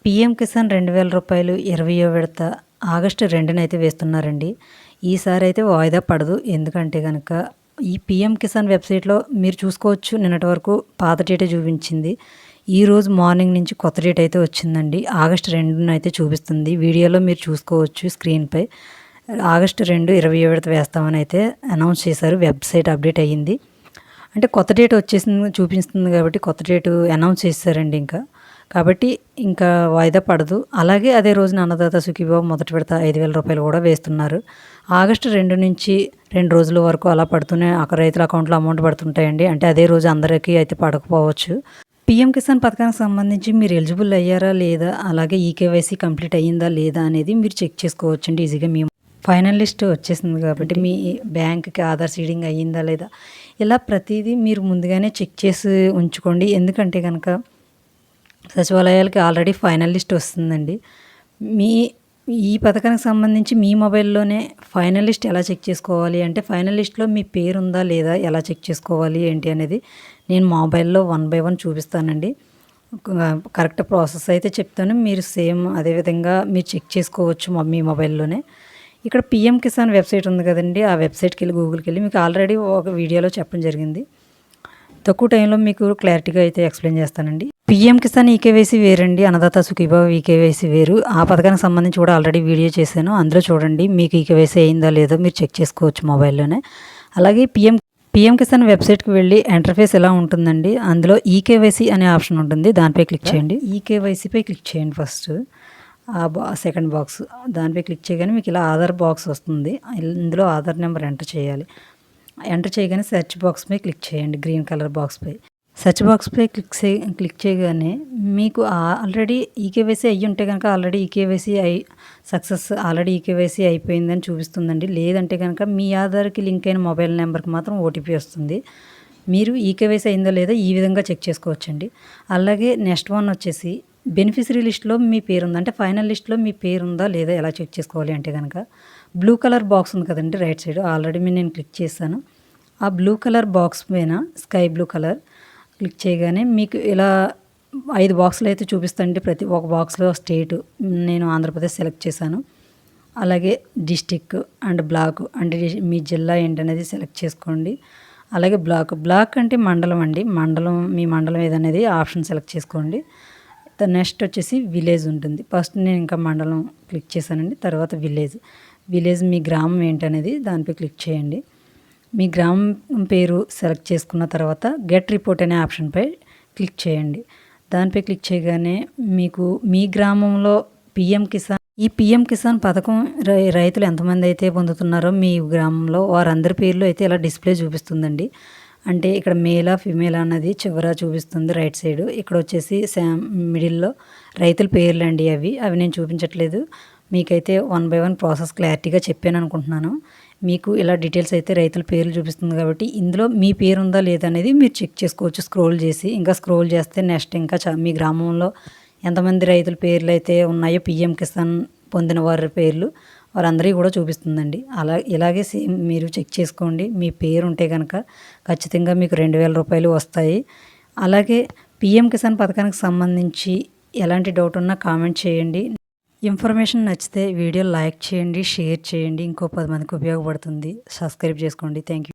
PM Kisan 2000 రూపాయలు 20వ విడత August 2న అయితే వేస్తున్నారండి. ఈసారి అయితే వాయిదా పడదు. ఎందుకంటే కనుక ఈ పీఎం కిసాన్ వెబ్సైట్లో మీరు చూసుకోవచ్చు, నిన్నటి వరకు పాత డేటే చూపించింది. ఈరోజు మార్నింగ్ నుంచి కొత్త డేట్ అయితే వచ్చిందండి. ఆగస్టు 2న అయితే చూపిస్తుంది. వీడియోలో మీరు చూసుకోవచ్చు స్క్రీన్పై. ఆగస్టు 2 20వ విడత వేస్తామని అయితే అనౌన్స్ చేశారు. వెబ్సైట్ అప్డేట్ అయ్యింది. అంటే కొత్త డేట్ వచ్చేసింది చూపిస్తుంది కాబట్టి కొత్త డేటు అనౌన్స్ చేశారండి. కాబట్టి ఇంకా వాయిదా పడదు. అలాగే అదే రోజున అన్నదాత సుఖీభావ మొదటి విడత 5000 రూపాయలు కూడా వేస్తున్నారు. ఆగస్టు 2 నుంచి 2 రోజుల వరకు అలా పడుతూనే రైతుల అకౌంట్లో అమౌంట్ పడుతుంటాయండి. అంటే అదే రోజు అందరికీ అయితే పడకపోవచ్చు. పీఎం కిసాన్ పథకానికి సంబంధించి మీరు ఎలిజిబుల్ అయ్యారా లేదా, అలాగే ఈకేవైసీ కంప్లీట్ అయ్యిందా లేదా అనేది మీరు చెక్ చేసుకోవచ్చండి ఈజీగా. మీ ఫైనల్ లిస్ట్ వచ్చేసింది కాబట్టి మీ బ్యాంక్కి ఆధార్ సీడింగ్ అయ్యిందా లేదా, ఇలా ప్రతిదీ మీరు ముందుగానే చెక్ చేసి ఉంచుకోండి. ఎందుకంటే కనుక సచివాలయాలకి ఆల్రెడీ ఫైనల్ లిస్ట్ వస్తుందండి. ఈ పథకానికి సంబంధించి మీ మొబైల్లోనే ఫైనల్ లిస్ట్ ఎలా చెక్ చేసుకోవాలి అంటే, ఫైనల్ లిస్ట్లో మీ పేరు ఉందా లేదా ఎలా చెక్ చేసుకోవాలి ఏంటి అనేది నేను మొబైల్లో 1 బై 1 చూపిస్తానండి. కరెక్ట్ ప్రాసెస్ అయితే చెప్తాను. మీరు సేమ్ అదేవిధంగా మీరు చెక్ చేసుకోవచ్చు మీ మొబైల్లోనే. ఇక్కడ పీఎం కిసాన్ వెబ్సైట్ ఉంది కదండి, ఆ వెబ్సైట్కి వెళ్ళి గూగుల్కి వెళ్ళి మీకు ఆల్రెడీ ఒక వీడియోలో చెప్పడం జరిగింది. తక్కువ టైంలో మీకు క్లారిటీగా అయితే ఎక్స్ప్లెయిన్ చేస్తానండి. పీఎం కిసాన్ ఈకేవైసీ వేరండి, అన్నదాత సుఖీభావ ఈకేవైసీ వేరు. ఆ పథకానికి సంబంధించి కూడా ఆల్రెడీ వీడియో చేశాను, అందులో చూడండి. మీకు ఈకేవైసీ అయిందా లేదో మీరు చెక్ చేసుకోవచ్చు మొబైల్లోనే. అలాగే పీఎం కిసాన్ వెబ్సైట్కి వెళ్ళి ఇంటర్ఫేస్ ఎలా ఉంటుందండి, అందులో ఈకేవైసీ అనే ఆప్షన్ ఉంటుంది, దానిపై క్లిక్ చేయండి. ఈకేవైసీపై క్లిక్ చేయండి. ఫస్ట్ సెకండ్ బాక్స్ దానిపై క్లిక్ చేయగానే మీకు ఇలా ఆధార్ బాక్స్ వస్తుంది. ఇందులో ఆధార్ నెంబర్ ఎంటర్ చేయాలి. ఎంటర్ చేయగానే సెర్చ్ బాక్స్పై క్లిక్ చేయండి. గ్రీన్ కలర్ బాక్స్పై సెర్చ్ బాక్స్పై క్లిక్ చేయగానే మీకు ఆల్రెడీ ఈకేవైసీ అయ్యి ఉంటే కనుక ఆల్రెడీ ఈకేవైసీ ఆల్రెడీ ఈకేవైసీ అయిపోయిందని చూపిస్తుందండి. లేదంటే కనుక మీ ఆధార్కి లింక్ అయిన మొబైల్ నెంబర్కి మాత్రం ఓటీపీ వస్తుంది. మీరు ఈకేవైసీ అయిందో లేదో ఈ విధంగా చెక్ చేసుకోవచ్చండి. అలాగే నెక్స్ట్ వన్ వచ్చేసి బెనిఫిషరీ లిస్ట్లో మీ పేరు ఉందా అంటే, ఫైనల్ లిస్ట్లో మీ పేరు ఉందా లేదా ఎలా చెక్ చేసుకోవాలి అంటే కనుక బ్లూ కలర్ బాక్స్ ఉంది కదండి రైట్ సైడ్, ఆల్రెడీ నేను క్లిక్ చేశాను. ఆ బ్లూ కలర్ బాక్స్ పైన స్కై బ్లూ కలర్ క్లిక్ చేయగానే మీకు ఇలా 5 బాక్సులు అయితే చూపిస్తాండి. ప్రతి ఒక బాక్స్లో స్టేటు నేను ఆంధ్రప్రదేశ్ సెలెక్ట్ చేశాను. అలాగే డిస్టిక్ అండ్ బ్లాక్ అంటే మీ జిల్లా ఏంటనేది సెలెక్ట్ చేసుకోండి. అలాగే బ్లాక్ అంటే మండలం అండి, మీ మండలం ఏదనేది ఆప్షన్ సెలెక్ట్ చేసుకోండి. నెక్స్ట్ వచ్చేసి విలేజ్ ఉంటుంది. ఫస్ట్ నేను ఇంకా మండలం క్లిక్ చేశానండి, తర్వాత విలేజ్ మీ గ్రామం ఏంటనేది దానిపై క్లిక్ చేయండి. మీ గ్రామం పేరు సెలెక్ట్ చేసుకున్న తర్వాత గెట్ రిపోర్ట్ అనే ఆప్షన్పై క్లిక్ చేయండి. దానిపై క్లిక్ చేయగానే మీకు మీ గ్రామంలో ఈ పీఎం కిసాన్ పథకం రైతులు ఎంతమంది అయితే పొందుతున్నారో మీ గ్రామంలో వారందరి పేర్లు అయితే ఇలా డిస్ప్లే చూపిస్తుందండి. అంటే ఇక్కడ మేలా ఫిమేలా అన్నది చివర చూపిస్తుంది రైట్ సైడ్. ఇక్కడ వచ్చేసి మిడిల్లో రైతుల పేర్లు అండి, అవి నేను చూపించట్లేదు. మీకైతే 1 బై 1 ప్రాసెస్ క్లారిటీగా చెప్పాను అనుకుంటున్నాను. మీకు ఇలా డీటెయిల్స్ అయితే రైతుల పేర్లు చూపిస్తుంది కాబట్టి ఇందులో మీ పేరు ఉందా లేదా అనేది మీరు చెక్ చేసుకోవచ్చు స్క్రోల్ చేసి. ఇంకా స్క్రోల్ చేస్తే నెక్స్ట్ ఇంకా మీ గ్రామంలో ఎంతమంది రైతుల పేర్లు అయితే ఉన్నాయో పీఎం కిసాన్ పొందిన వారి పేర్లు వారందరికీ కూడా చూపిస్తుందండి. ఇలాగే సేమ్ మీరు చెక్ చేసుకోండి. మీ పేరు ఉంటే కనుక ఖచ్చితంగా మీకు 2000 రూపాయలు వస్తాయి. అలాగే పీఎం కిసాన్ పథకానికి సంబంధించి ఎలాంటి డౌట్ ఉన్నా కామెంట్ చేయండి. ఇన్ఫర్మేషన్ నచ్చితే వీడియో లైక్ చేయండి, షేర్ చేయండి. ఇంకో 10 మందికి ఉపయోగపడుతుంది. సబ్స్క్రైబ్ చేసుకోండి. Thank you.